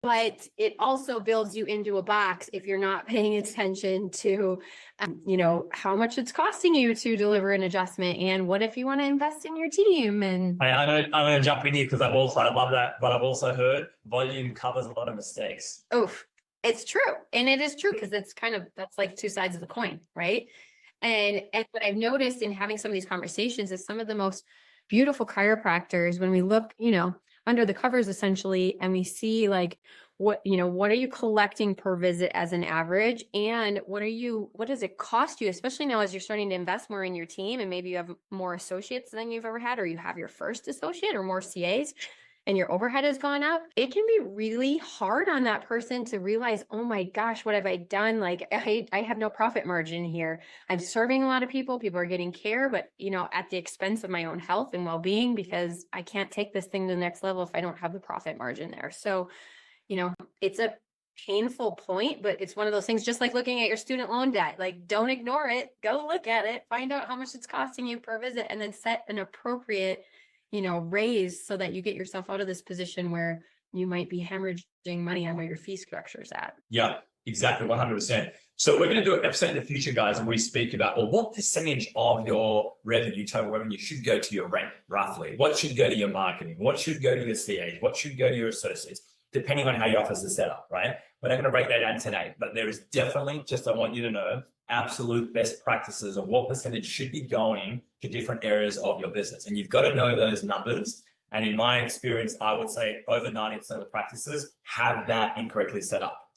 but it also builds you into a box if you're not paying attention to, how much it's costing you to deliver an adjustment. And what if you want to invest in your team? And I'm going to jump in here because I love that, but I've also heard volume covers a lot of mistakes. oof, it's true. And it is true because that's like two sides of the coin, right? And what I've noticed in having some of these conversations is some of the most beautiful chiropractors, when we look, under the covers essentially, and we see like what are you collecting per visit as an average, and what does it cost you, especially now as you're starting to invest more in your team and maybe you have more associates than you've ever had, or you have your first associate or more CAs and your overhead has gone up. It can be really hard on that person to realize, oh my gosh, what have I done? Like I have no profit margin here. I'm serving a lot of people are getting care, but at the expense of my own health and well-being, because I can't take this thing to the next level if I don't have the profit margin there. So, it's a painful point, but it's one of those things, just like looking at your student loan debt. Like, don't ignore it, go look at it, find out how much it's costing you per visit, and then set an appropriate raise so that you get yourself out of this position where you might be hemorrhaging money on where your fee structure is at. Yeah, exactly. 100%. So we're going to do an episode in the future, guys, and we speak about, well, what percentage of your revenue, total revenue, should go to your rent, roughly? What should go to your marketing? What should go to your CAs? What should go to your associates? Depending on how your office is set up, right? We're not going to break that down today, but there is definitely, just I want you to know, absolute best practices of what percentage should be going to different areas of your business. And you've got to know those numbers. And in my experience, I would say over 90% of the practices have that incorrectly set up.